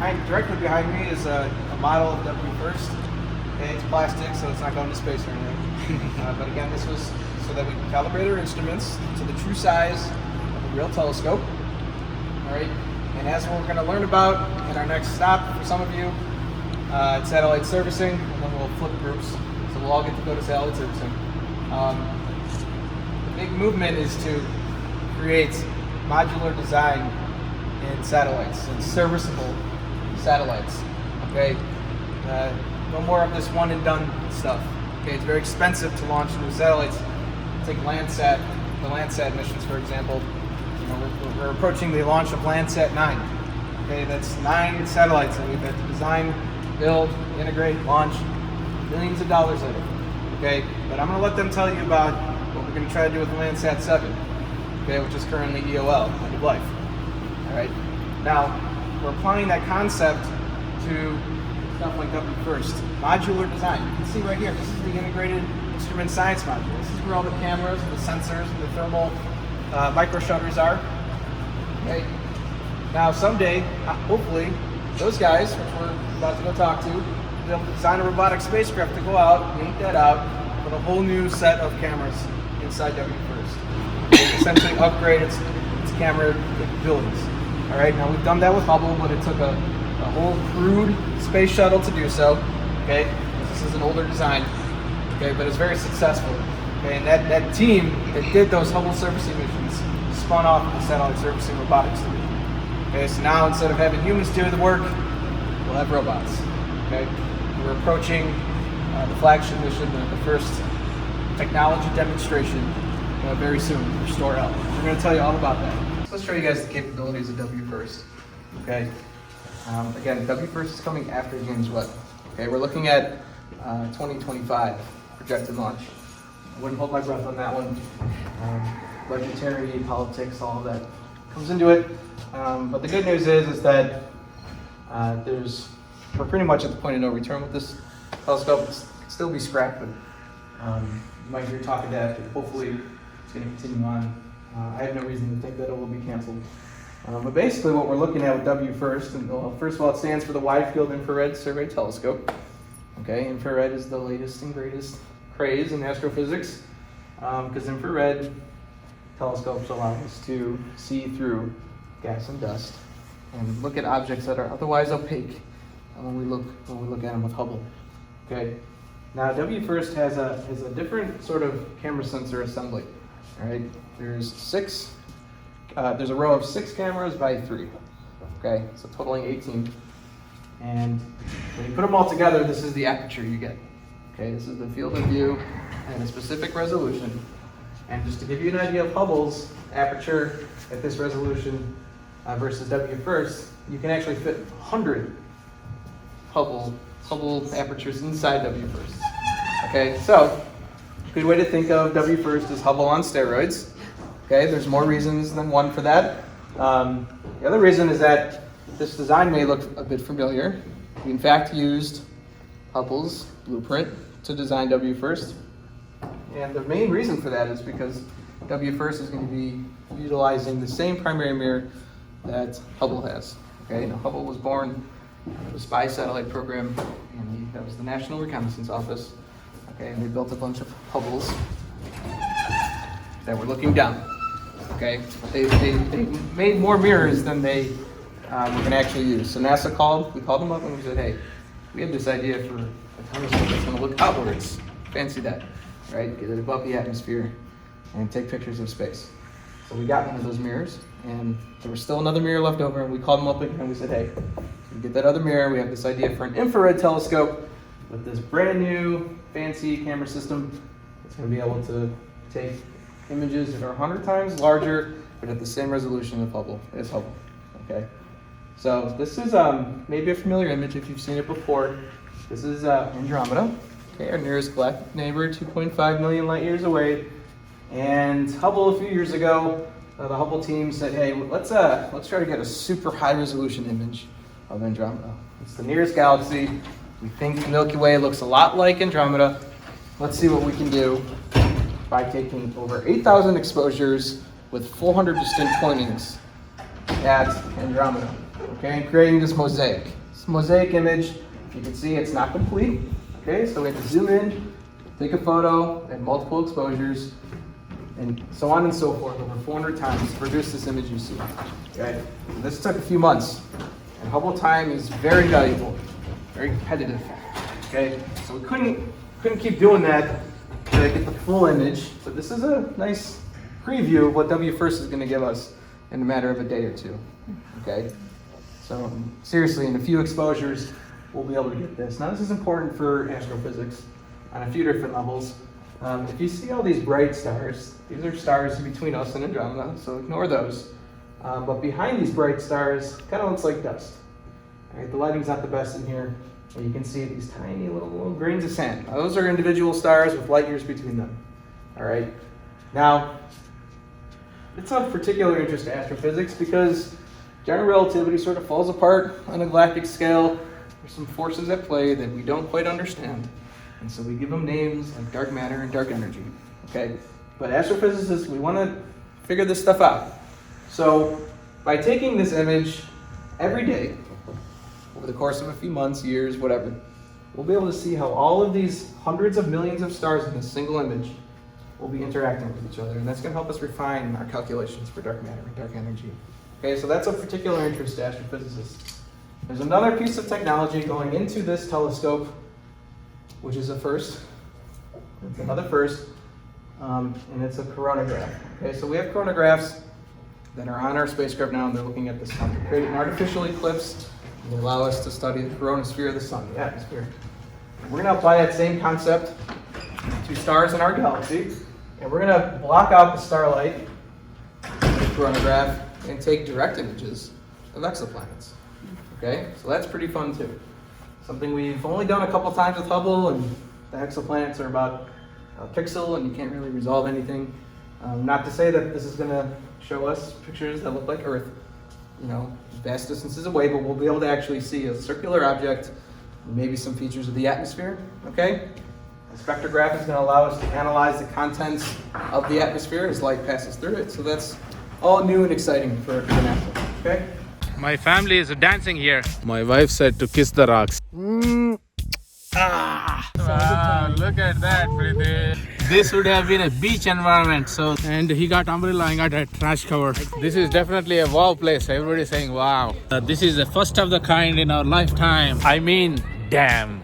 directly behind me is a model of WFIRST. Okay, it's plastic, so it's not going to space or anything. But again, this was so that we can calibrate our instruments to the true size of a real telescope. All right, and as we're going to learn about in our next stop for some of you, it's satellite servicing, and then we'll flip groups, so we'll all get to go to satellite servicing. The big movement is to create modular design in satellites, and serviceable satellites. Okay, no more of this one and done stuff. Okay, it's very expensive to launch new satellites. Take Landsat, the Landsat missions, for example. You know, we're approaching the launch of Landsat 9. Okay, that's 9 satellites that we've had to design, build, integrate, launch, millions of dollars at it. Okay, but I'm going to let them tell you about what we're going to try to do with Landsat 7. Okay, which is currently EOL, end of life. All right. Now we're applying that concept to stuff like WFIRST, modular design. You can see right here, this is the integrated instrument science module. This is where all the cameras, the sensors, and the thermal micro shutters are. Okay. Now someday, hopefully, those guys, which we're about to go talk to, will be able to design a robotic spacecraft to go out, yank that out, put a whole new set of cameras inside WFIRST. They essentially upgrade its camera capabilities. All right. Now we've done that with Hubble, but it took a whole crude space shuttle to do so. Okay, this is an older design. Okay, but it's very successful. Okay, and that team that did those Hubble servicing missions spun off the satellite servicing robotics division. Okay, so now instead of having humans do the work, we'll have robots. Okay, we're approaching the flagship mission, the first technology demonstration very soon for STORE-L. We're going to tell you all about that. So let's show you guys the capabilities of WFIRST. Okay. Again, WFIRST is coming after James Webb. Okay, we're looking at 2025 projected launch. I wouldn't hold my breath on that one. Budgetary, politics, all of that comes into it. But the good news is that we're pretty much at the point of no return with this telescope. It can still be scrapped, but you might hear talk of that. Hopefully, it's going to continue on. I have no reason to think that it will be canceled. But basically what we're looking at with WFIRST, and well, first of all, it stands for the Wide Field Infrared Survey Telescope. Okay, infrared is the latest and greatest craze in astrophysics, because infrared telescopes allow us to see through gas and dust and look at objects that are otherwise opaque when we look at them with Hubble. Okay, now WFIRST has a different sort of camera sensor assembly. All right, there's a row of 6 cameras by 3. Okay, so totaling 18. And when you put them all together, this is the aperture you get. Okay, this is the field of view and a specific resolution. And just to give you an idea of Hubble's aperture at this resolution versus WFIRST, you can actually fit 100 Hubble apertures inside WFIRST. Okay, so a good way to think of WFIRST is Hubble on steroids. Okay, there's more reasons than one for that. The other reason is that this design may look a bit familiar. We in fact used Hubble's blueprint to design WFIRST. And the main reason for that is because WFIRST is going to be utilizing the same primary mirror that Hubble has. Okay, now Hubble was born with a spy satellite program, and that was the National Reconnaissance Office. Okay, and they built a bunch of Hubbles that were looking down. Okay, they made more mirrors than they were going to actually use. So NASA we called them up and we said, hey, we have this idea for a telescope that's going to look outwards. Fancy that, right? Get it above the atmosphere and take pictures of space. So we got one of those mirrors, and there was still another mirror left over, and we called them up again and we said, hey, we get that other mirror. We have this idea for an infrared telescope with this brand new fancy camera system. It's going to be able to take images that are 100 times larger, but at the same resolution as Hubble. Okay, so this is maybe a familiar image if you've seen it before. This is Andromeda. Okay, our nearest galactic neighbor, 2.5 million light years away. And Hubble, a few years ago, the Hubble team said, "Hey, let's try to get a super high resolution image of Andromeda. It's the nearest galaxy. We think the Milky Way looks a lot like Andromeda. Let's see what we can do by taking over 8,000 exposures with 400 distinct pointings at Andromeda." okay, and creating this mosaic. This mosaic image, you can see it's not complete, okay, so we have to zoom in, take a photo at multiple exposures, and so on and so forth over 400 times to produce this image you see. Okay, this took a few months, and Hubble time is very valuable, very competitive. Okay, so we couldn't keep doing that to get the full image. So this is a nice preview of what WFIRST is going to give us in a matter of a day or two. Okay, so seriously, in a few exposures, we'll be able to get this. Now this is important for astrophysics on a few different levels. If you see all these bright stars, these are stars between us and Andromeda, so ignore those. But behind these bright stars, kind of looks like dust. All right, the lighting's not the best in here, but you can see these tiny little grains of sand. Now, those are individual stars with light years between them. All right. Now, it's of particular interest to astrophysics because general relativity sort of falls apart on a galactic scale. There's some forces at play that we don't quite understand. And so we give them names like dark matter and dark energy, okay? But astrophysicists, we want to figure this stuff out. So by taking this image every day, over the course of a few months, years, whatever, we'll be able to see how all of these hundreds of millions of stars in this single image will be interacting with each other. And that's going to help us refine our calculations for dark matter and dark energy. Okay, so that's of particular interest to astrophysicists. There's another piece of technology going into this telescope, which is a first. It's another first, and it's a coronagraph. Okay, so we have coronagraphs that are on our spacecraft now, and they're looking at the sun. They're creating an artificial eclipse. They allow us to study the coronosphere of the sun, the atmosphere. And we're going to apply that same concept to stars in our galaxy, and we're going to block out the starlight with the coronagraph and take direct images of exoplanets. Okay, so that's pretty fun too. Something we've only done a couple times with Hubble, and the exoplanets are about a pixel, and you can't really resolve anything. Not to say that this is going to show us pictures that look like Earth, you know, vast distances away, but we'll be able to actually see a circular object, and maybe some features of the atmosphere. Okay, a spectrograph is going to allow us to analyze the contents of the atmosphere as light passes through it. So that's all new and exciting for NASA. Okay. My family is dancing here. My wife said to kiss the rocks. Wow, look at that, Preeti. This would have been a beach environment. And he got umbrella, I got a trash cover. This is definitely a wow place. Everybody's saying wow. This is the first of the kind in our lifetime. I mean, damn.